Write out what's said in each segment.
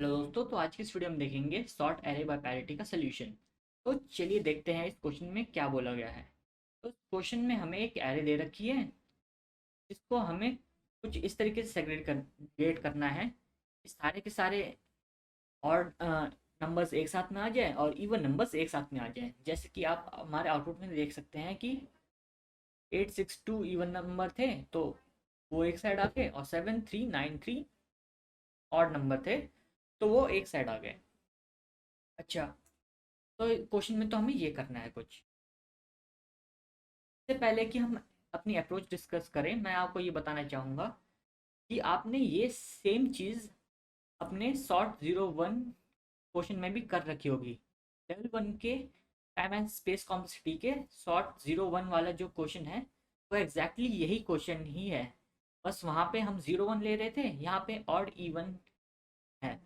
Hello दोस्तों, तो आज की इस वीडियो में देखेंगे सॉर्ट एरे बाय पैरिटी का सोल्यूशन। तो चलिए देखते हैं इस क्वेश्चन में क्या बोला गया है। तो क्वेश्चन में हमें एक एरे दे रखी है, जिसको हमें कुछ इस तरीके से सेग्रीगेट करना है कि सारे के सारे और नंबर्स एक साथ में आ जाए और इवन नंबर्स एक साथ में आ जाए। जैसे कि आप हमारे आउटपुट में देख सकते हैं कि 862 इवन नंबर थे, तो वो एक साइड आ गए, और 7393 ऑड नंबर थे, तो वो एक साइड आ गए। अच्छा, तो क्वेश्चन में तो हमें ये करना है कुछ। इससे पहले कि हम अपनी अप्रोच डिस्कस करें, मैं आपको ये बताना चाहूँगा कि आपने ये सेम चीज़ अपने सॉर्ट 01 क्वेश्चन में भी कर रखी होगी। लेवल 1 के टाइम एंड स्पेस कॉम्प्लेक्सिटी के सॉर्ट 01 वाला जो क्वेश्चन है, वो एग्जैक्टली यही क्वेश्चन ही है। बस वहाँ पे हम 01 ले रहे थे, यहाँ पे ऑड इवन है,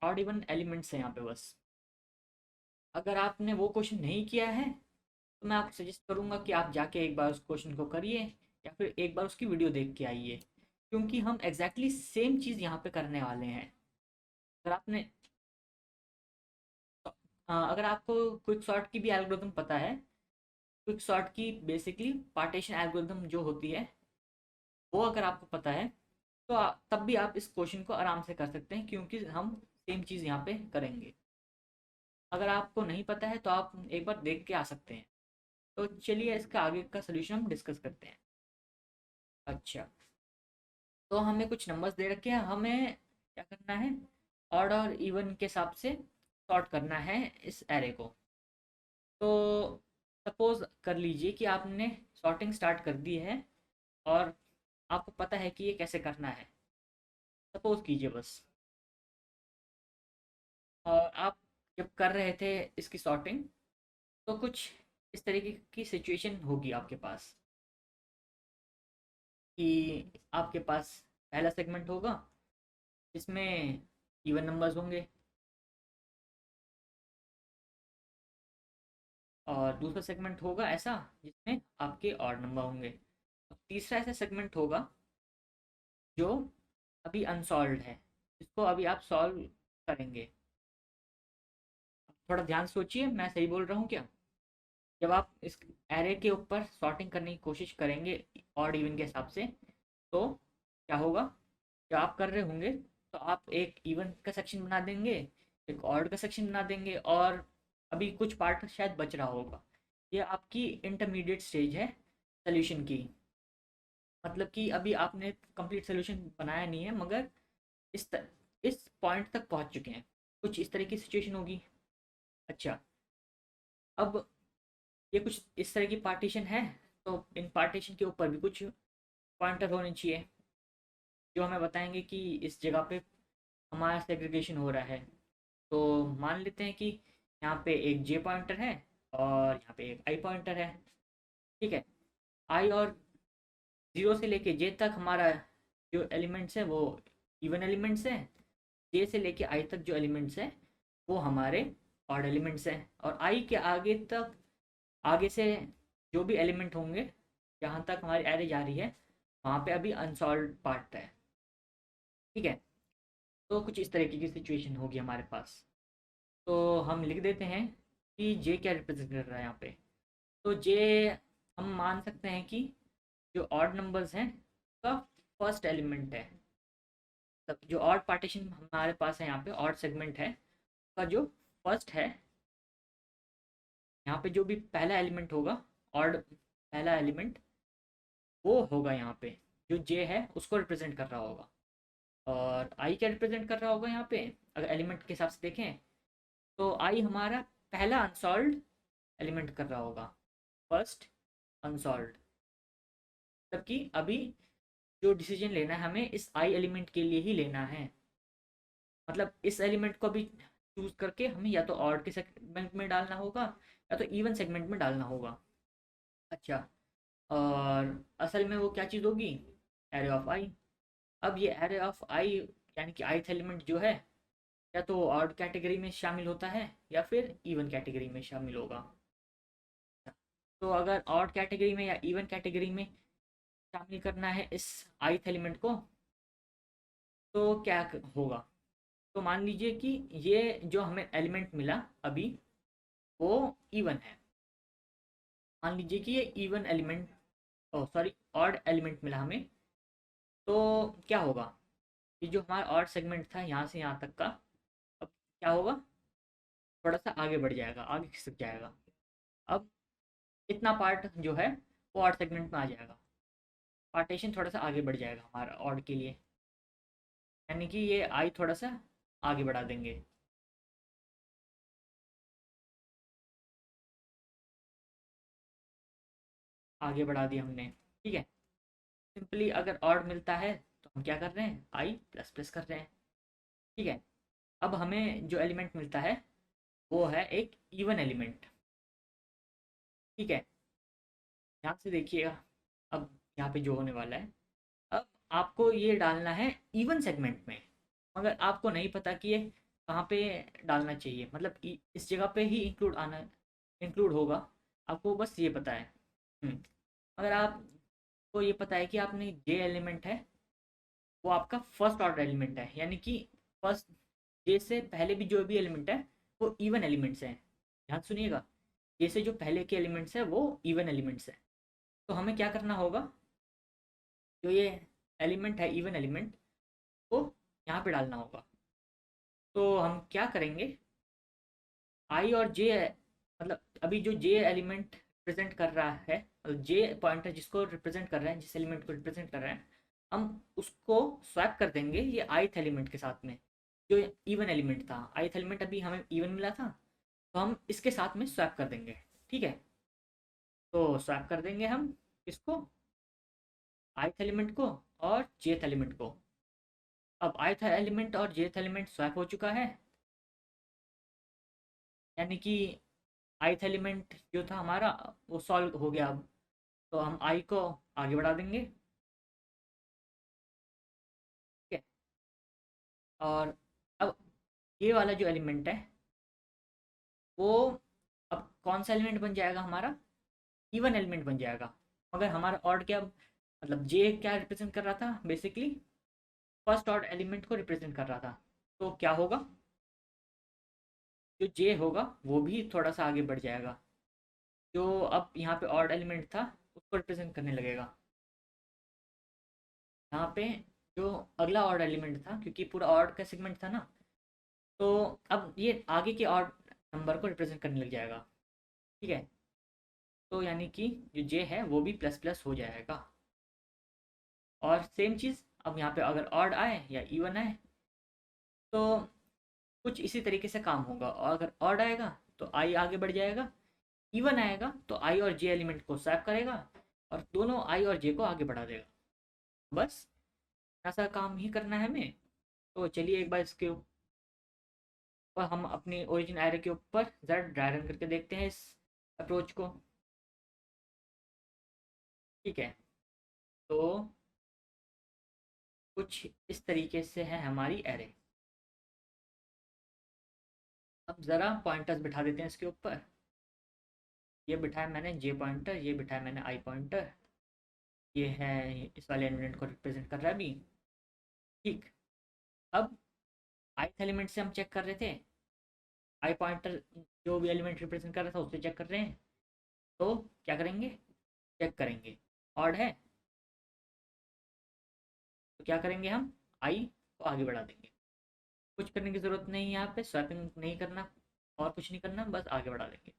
ऑड इवन एलिमेंट्स हैं यहाँ पे बस। अगर आपने वो क्वेश्चन नहीं किया है, तो मैं आपको सजेस्ट करूँगा कि आप जाके एक बार उस क्वेश्चन को करिए, या फिर एक बार उसकी वीडियो देख के आइए, क्योंकि हम एग्जैक्टली सेम चीज़ यहाँ पे करने वाले हैं। अगर आपने अगर आपको क्विक सॉर्ट की भी एल्गोरिथम पता है, क्विक सॉर्ट की बेसिकली पार्टीशन एल्गोरिथम जो होती है, वो अगर आपको पता है, तो तब भी आप इस क्वेश्चन को आराम से कर सकते हैं, क्योंकि हम सेम चीज़ यहाँ पे करेंगे। अगर आपको नहीं पता है तो आप एक बार देख के आ सकते हैं। तो चलिए इसका आगे का सोल्यूशन हम डिस्कस करते हैं। अच्छा, तो हमें कुछ नंबर्स दे रखे हैं, हमें क्या करना है, ऑड और इवन के हिसाब से सॉर्ट करना है इस एरे को। तो सपोज कर लीजिए कि आपने सॉर्टिंग स्टार्ट कर दी है, और आपको पता है कि ये कैसे करना है। सपोज कीजिए बस, और आप जब कर रहे थे इसकी सॉर्टिंग, तो कुछ इस तरीके की सिचुएशन होगी आपके पास कि आपके पास पहला सेगमेंट होगा जिसमें इवन नंबर्स होंगे, और दूसरा सेगमेंट होगा ऐसा जिसमें आपके ऑड नंबर होंगे, और तीसरा ऐसा सेगमेंट होगा जो अभी अनसॉल्व है, जिसको अभी आप सॉल्व करेंगे। थोड़ा ध्यान सोचिए, मैं सही बोल रहा हूँ क्या? जब आप इस एरे के ऊपर सॉर्टिंग करने की कोशिश करेंगे ऑड इवन के हिसाब से, तो क्या होगा, जब आप कर रहे होंगे तो आप एक इवन का सेक्शन बना देंगे, एक ऑड का सेक्शन बना देंगे, और अभी कुछ पार्ट शायद बच रहा होगा। ये आपकी इंटरमीडिएट स्टेज है सोल्यूशन की। मतलब कि अभी आपने कंप्लीट सोल्यूशन बनाया नहीं है, मगर इस पॉइंट तक पहुंच चुके हैं। कुछ इस तरह की सिचुएशन होगी। अच्छा, अब ये कुछ इस तरह की पार्टीशन है, तो इन पार्टीशन के ऊपर भी कुछ पॉइंटर होने चाहिए, जो हमें बताएंगे कि इस जगह पे हमारा सेग्रीगेशन हो रहा है। तो मान लेते हैं कि यहाँ पे एक जे पॉइंटर है, और यहाँ पे एक आई पॉइंटर है। ठीक है, आई और 0 से लेके जे तक हमारा जो एलिमेंट्स हैं वो इवन एलिमेंट्स हैं। जे से लेके आई तक जो एलिमेंट्स हैं वो हमारे ऑड एलिमेंट्स हैं, और आई के आगे तक, आगे से जो भी एलिमेंट होंगे, जहाँ तक हमारी एरे जा रही है, वहाँ पे अभी अनसॉल्व पार्ट है। ठीक है, तो कुछ इस तरीके की सिचुएशन होगी हमारे पास। तो हम लिख देते हैं कि जे क्या रिप्रेजेंट कर रहा है यहाँ पे। तो जे, हम मान सकते हैं कि जो ऑड नंबर्स हैं का फर्स्ट एलिमेंट है। तब जो ऑड पार्टीशन हमारे पास है, यहाँ पे ऑड सेगमेंट है का जो फर्स्ट है, यहाँ पे जो भी पहला एलिमेंट होगा, ऑड पहला एलिमेंट, वो होगा यहाँ पे, जो जे है उसको रिप्रेजेंट कर रहा होगा। और आई क्या रिप्रेजेंट कर रहा होगा यहाँ पे, अगर एलिमेंट के हिसाब से देखें, तो आई हमारा पहला अनसॉल्व एलिमेंट कर रहा होगा, फर्स्ट अनसॉल्व। जबकि अभी जो डिसीजन लेना है हमें इस आई एलिमेंट के लिए ही लेना है। मतलब इस एलिमेंट को भी चूज करके हमें या तो ऑड के सेगमेंट में डालना होगा, या तो इवन सेगमेंट में डालना होगा। अच्छा, और असल में वो क्या चीज़ होगी, एरे ऑफ आई। अब ये एरे ऑफ आई, यानी कि आईथ एलिमेंट जो है, या तो ऑड कैटेगरी में शामिल होता है, या फिर इवन कैटेगरी में शामिल होगा। तो अगर ऑड कैटेगरी में या इवन कैटेगरी में शामिल करना है इस आईथ एलिमेंट को, तो क्या होगा, तो मान लीजिए कि ये जो हमें एलिमेंट मिला अभी वो इवन है। मान लीजिए कि ये इवन एलिमेंट, ओ सॉरी, ऑड एलिमेंट मिला हमें। तो क्या होगा, ये जो हमारा ऑड सेगमेंट था यहाँ से यहाँ तक का, अब क्या होगा, थोड़ा सा आगे बढ़ जाएगा, आगे खिसक जाएगा। अब इतना पार्ट जो है वो ऑड सेगमेंट में आ जाएगा, पार्टीशन थोड़ा सा आगे बढ़ जाएगा हमारा ऑड के लिए, यानी कि ये आई थोड़ा सा आगे बढ़ा देंगे। आगे बढ़ा दिया हमने, ठीक है। सिंपली अगर ऑड मिलता है तो हम क्या कर रहे हैं, आई प्लस प्लस कर रहे हैं, ठीक है। अब हमें जो एलिमेंट मिलता है वो है एक इवन एलिमेंट, ठीक है। ध्यान से देखिएगा, अब यहाँ पे जो होने वाला है, अब आपको ये डालना है इवन सेगमेंट में, मगर आपको नहीं पता कि ये कहाँ पे डालना चाहिए, मतलब इस जगह पे ही इंक्लूड होगा, आपको बस ये पता है। अगर आपको ये पता है कि आपने जे एलिमेंट है वो आपका फर्स्ट ऑर्डर एलिमेंट है, यानी कि फर्स्ट जे से पहले भी जो भी एलिमेंट है वो इवन एलिमेंट्स हैं। ध्यान सुनिएगा, जे से जो पहले के एलिमेंट्स है वो इवन एलिमेंट्स हैं। तो हमें क्या करना होगा, जो ये एलिमेंट है इवन एलिमेंट को यहाँ पे डालना होगा। तो हम क्या करेंगे, आई और जे, मतलब अभी जो जे एलिमेंट रिप्रेजेंट कर रहा है, मतलब जे पॉइंटर जिसको रिप्रेजेंट कर रहा है, जिस एलिमेंट को रिप्रेजेंट कर रहा है, हम उसको स्वैप कर देंगे ये आईथ एलिमेंट के साथ में, जो इवन एलिमेंट था। आईथ एलिमेंट अभी हमें इवन मिला था, तो हम इसके साथ में स्वैप कर देंगे, ठीक है। तो स्वैप कर देंगे हम इसको, आईथ एलिमेंट को और जेथ एलिमेंट को। अब आईथ एलिमेंट और जेथ एलिमेंट स्वैप हो चुका है, यानी कि आईथ एलिमेंट जो था हमारा वो सॉल्व हो गया। अब तो हम आई को आगे बढ़ा देंगे, ठीक है। और अब ये वाला जो एलिमेंट है वो अब कौन सा एलिमेंट बन जाएगा हमारा, इवन एलिमेंट बन जाएगा। मगर हमारा ऑड क्या, मतलब जे क्या रिप्रेजेंट कर रहा था, बेसिकली फर्स्ट ऑड एलिमेंट को रिप्रेजेंट कर रहा था। तो क्या होगा, जो जे होगा वो भी थोड़ा सा आगे बढ़ जाएगा, जो अब यहाँ पे ऑड एलिमेंट था उसको रिप्रेजेंट करने लगेगा। यहाँ पे जो अगला ऑड एलिमेंट था, क्योंकि पूरा ऑड का सेगमेंट था ना, तो अब ये आगे के ऑड नंबर को रिप्रेजेंट करने लग जाएगा, ठीक है। तो यानी कि जो जे है वो भी प्लस प्लस हो जाएगा। और सेम चीज़ अब यहाँ पे अगर ऑड आए या इवन आए तो कुछ इसी तरीके से काम होगा। और अगर ऑड आएगा तो आई आगे बढ़ जाएगा, इवन आएगा तो आई और जे एलिमेंट को स्वैप करेगा और दोनों आई और जे को आगे बढ़ा देगा। बस ऐसा काम ही करना है हमें। तो चलिए एक बार इसके ऊपर हम अपनी ओरिजिन एरे के ऊपर ज़रा ड्राई रन करके देखते हैं इस अप्रोच को, ठीक है। तो कुछ इस तरीके से है हमारी एरे। अब ज़रा पॉइंटर्स बिठा देते हैं इसके ऊपर। ये बिठाया मैंने जे पॉइंटर, ये बिठाया मैंने आई पॉइंटर, ये है इस वाले एलिमेंट को रिप्रेजेंट कर रहा है अभी, ठीक। अब ith एलिमेंट से हम चेक कर रहे थे, आई पॉइंटर जो भी एलिमेंट रिप्रेजेंट कर रहा था उससे चेक कर रहे हैं। तो क्या करेंगे, चेक करेंगे ऑड है तो क्या करेंगे, हम आई को आगे बढ़ा देंगे। कुछ करने की ज़रूरत नहीं है, यहाँ पे स्वैपिंग नहीं करना और कुछ नहीं करना, बस आगे बढ़ा देंगे।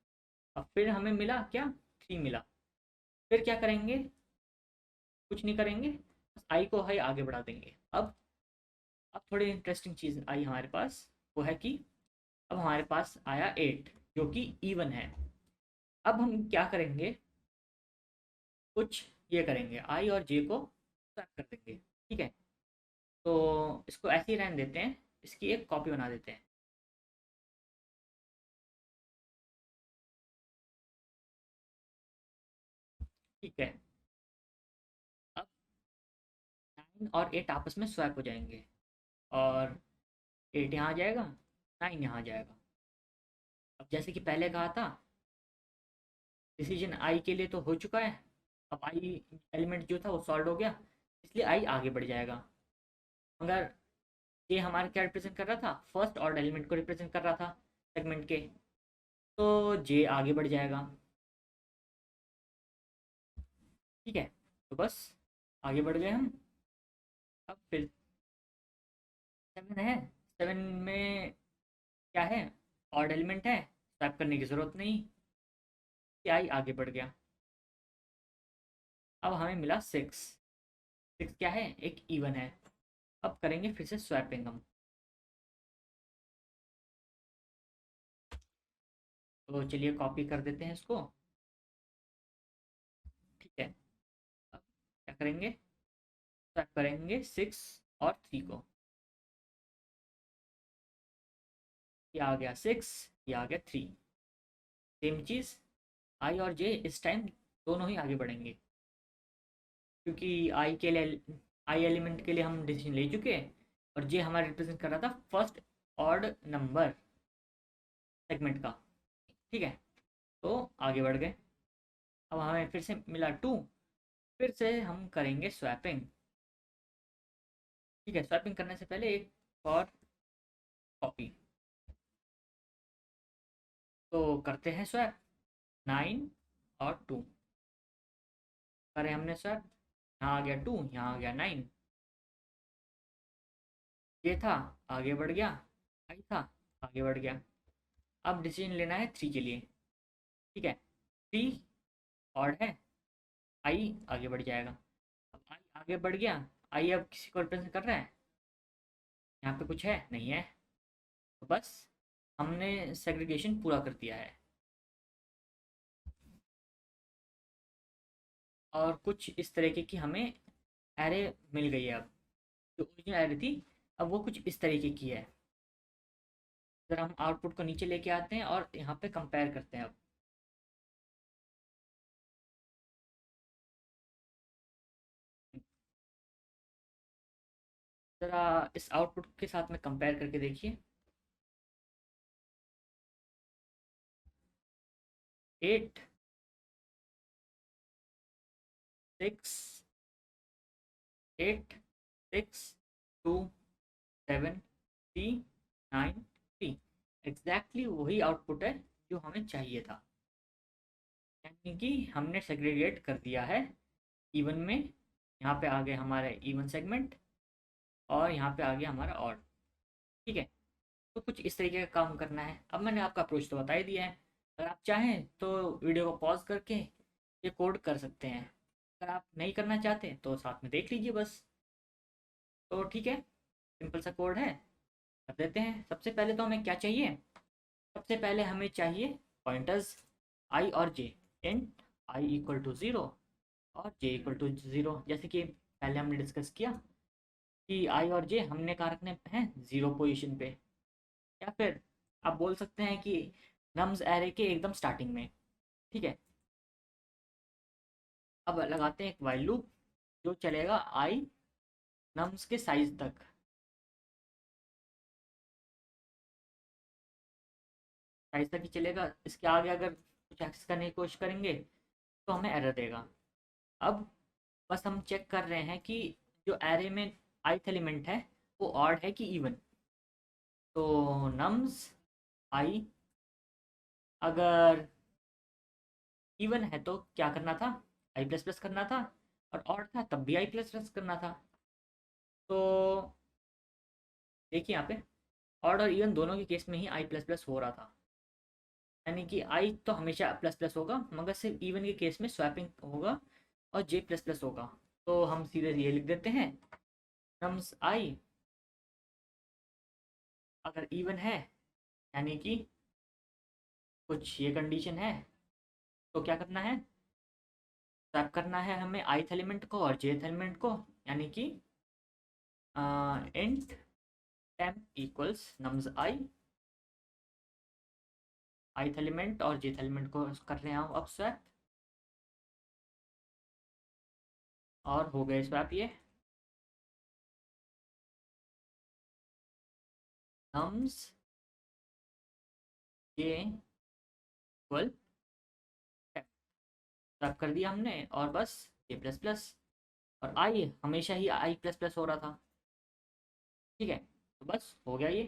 अब फिर हमें मिला क्या, 3 मिला। फिर क्या करेंगे, कुछ नहीं करेंगे, बस आई को है आगे बढ़ा देंगे। अब थोड़ी इंटरेस्टिंग चीज़ आई हमारे पास, वो है कि अब हमारे पास आया 8 जो कि इवन है। अब हम क्या करेंगे, कुछ ये करेंगे, आई और जे को स्वैप कर देंगे, ठीक है। तो इसको ऐसे ही रहने देते हैं, इसकी एक कॉपी बना देते हैं, ठीक है। अब 9 और 8 आपस में स्वैप हो जाएंगे और 8 यहाँ आ जाएगा, 9 यहाँ आ जाएगा। अब जैसे कि पहले कहा था, डिसीजन आई के लिए तो हो चुका है। अब आई एलिमेंट जो था वो सॉल्व हो गया, इसलिए आई आगे बढ़ जाएगा। मगर जे हमारा क्या रिप्रेजेंट कर रहा था, फर्स्ट ऑर्डर एलिमेंट को रिप्रेजेंट कर रहा था सेगमेंट के, तो जे आगे बढ़ जाएगा। ठीक है, तो बस आगे बढ़ गए हम। अब फिर 7 है, 7 में क्या है, ऑड एलिमेंट है, स्वैप करने की ज़रूरत नहीं, क्या ही आगे बढ़ गया। अब हमें मिला 6, 6 क्या है, एक इवन है। अब करेंगे फिर से स्वैपिंग हम। तो चलिए कॉपी कर देते हैं इसको। ठीक है, अब क्या करेंगे, स्वैप करेंगे 6 और 3 को। ये आ गया 6, ये आ गया 3। सेम चीज़, आई और जे इस टाइम दोनों ही आगे बढ़ेंगे, क्योंकि आई के लिए, आई एलिमेंट के लिए हम डिसीजन ले चुके हैं, और जे हमारा रिप्रेजेंट कर रहा था फर्स्ट ऑड नंबर सेगमेंट का। ठीक है, तो आगे बढ़ गए। अब हमें फिर से मिला 2, फिर से हम करेंगे स्वैपिंग। ठीक है, स्वैपिंग करने से पहले एक और कॉपी, तो करते हैं स्वैप। 9 और 2 करें हमने स्वैप, यहाँ आ गया 2, यहाँ आ गया 9। ये था, आगे बढ़ गया, आई था, आगे बढ़ गया। अब डिसीजन लेना है 3 के लिए। ठीक है, 3 ऑड है, आई आगे बढ़ जाएगा। अब आई आगे बढ़ गया, आई अब किसी को रिप्रेजेंट कर रहा है, यहाँ पे कुछ है नहीं है, तो बस हमने सेग्रीगेशन पूरा कर दिया है। और कुछ इस तरीके की हमें एरे मिल गई है। अब जो ओरिजिनल एरे थी, अब वो कुछ इस तरीके की है। अगर हम आउटपुट को नीचे लेके आते हैं और यहाँ पे कंपेयर करते हैं। अब ज़रा इस आउटपुट के साथ में कंपेयर करके देखिए। 8, 6, 8, 6, 2, 7, 3, 9, 3, एग्जैक्टली वही आउटपुट है जो हमें चाहिए था। यानी कि हमने सेग्रीगेट कर दिया है इवन में। यहाँ पे आ गए हमारे इवन सेगमेंट, और यहाँ पे आ गया हमारा ऑड। ठीक है, तो कुछ इस तरीके का काम करना है। अब मैंने आपका अप्रोच तो बता ही दिया है, अगर आप चाहें तो वीडियो को पॉज करके ये कोड कर सकते हैं। अगर आप नहीं करना चाहते तो साथ में देख लीजिए बस। तो ठीक है, सिंपल सा कोड है, कर देते हैं। सबसे पहले तो हमें क्या चाहिए, सबसे पहले हमें चाहिए पॉइंटर्स आई और जे। इंट आई इक्वल टू 0 और जे इक्वल टू 0, जैसे कि पहले हमने डिस्कस किया कि आई और जे हमने कहाँ रखने हैं, 0 पोजीशन पे। या फिर आप बोल सकते हैं कि नम्स एरे के एकदम स्टार्टिंग में। ठीक है, अब लगाते हैं एक वाइल लूप जो चलेगा आई नम्स के साइज तक। साइज तक ही चलेगा, इसके आगे अगर कुछ एक्सेस करने की कोशिश करेंगे तो हमें एरर देगा। अब बस हम चेक कर रहे हैं कि जो एरे में ith एलिमेंट है वो ऑड है कि इवन। तो नम्स आई अगर इवन है तो क्या करना था, आई प्लस प्लस करना था, और ऑड था तब भी आई प्लस प्लस करना था। तो देखिए यहाँ पे ऑड और इवन दोनों के केस में ही आई प्लस प्लस हो रहा था, यानी कि आई तो हमेशा प्लस प्लस होगा, मगर सिर्फ इवन के केस में स्वैपिंग होगा और जे प्लस प्लस होगा। तो हम सीधे ये लिख देते हैं, नम्स आई अगर इवन है, यानी कि कुछ ये कंडीशन है, तो क्या करना है, स्वैप करना है हमें ith एलिमेंट को और jth एलिमेंट को, यानी कि इंट टेम्प इक्वल्स नम्स आई, ith एलिमेंट और jth एलिमेंट को कर रहे हैं हम अब स्वैप, और हो गए स्वैप ये। नम्स j इक्वल स्वैप कर दिया हमने, और बस j प्लस प्लस, और आई हमेशा ही आई प्लस प्लस हो रहा था। ठीक है, तो बस हो गया ये।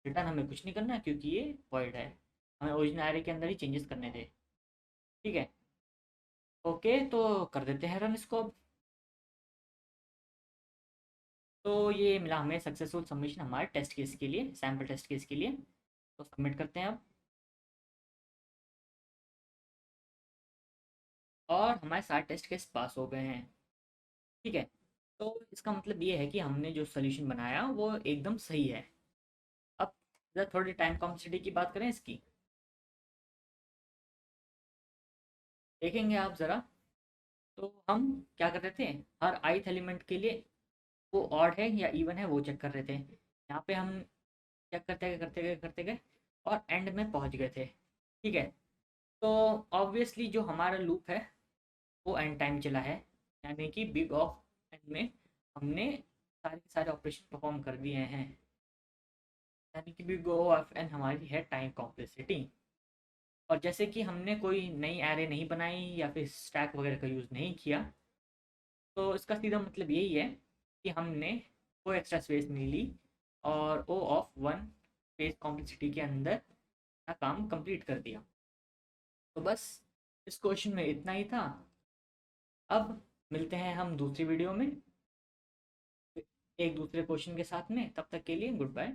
रिटर्न हमें कुछ नहीं करना है क्योंकि ये वॉइड है, हमें ओरिजिनल एरे के अंदर ही चेंजेस करने थे। ठीक है, ओके तो कर देते हैं रन इसको अब। तो ये मिला हमें सक्सेसफुल सबमिशन हमारे टेस्ट केस के लिए, सैम्पल टेस्ट केस के लिए। तो सबमिट करते हैं अब, और हमारे सारे टेस्ट केस पास हो गए हैं। ठीक है, तो इसका मतलब ये है कि हमने जो सोल्यूशन बनाया वो एकदम सही है। अब जरा थोड़ी टाइम कॉम्प्लेक्सिटी की बात करें इसकी, देखेंगे आप ज़रा। तो हम क्या कर रहे थे, हर ith एलिमेंट के लिए वो ऑड है या इवन है वो चेक कर रहे थे। यहाँ पे हम चेक करते गए करते गए करते गए और एंड में पहुँच गए थे। ठीक है, तो ऑब्वियसली जो हमारा लूप है वो एंड टाइम चला है, यानी कि बिग ऑफ एंड में हमने सारे के सारे ऑपरेशन परफॉर्म कर दिए हैं, यानी कि बिग ऑफ एंड हमारी है टाइम कॉम्प्लेक्सिटी। और जैसे कि हमने कोई नई एरे नहीं बनाई या फिर स्टैक वगैरह का यूज़ नहीं किया, तो इसका सीधा मतलब यही है कि हमने कोई एक्स्ट्रा स्पेस नहीं ली और ओ ऑफ वन स्पेस कॉम्प्लेक्सिटी के अंदर अपना काम कंप्लीट कर दिया। तो बस इस क्वेश्चन में इतना ही था। अब मिलते हैं हम दूसरी वीडियो में एक दूसरे क्वेश्चन के साथ में, तब तक के लिए गुड बाय।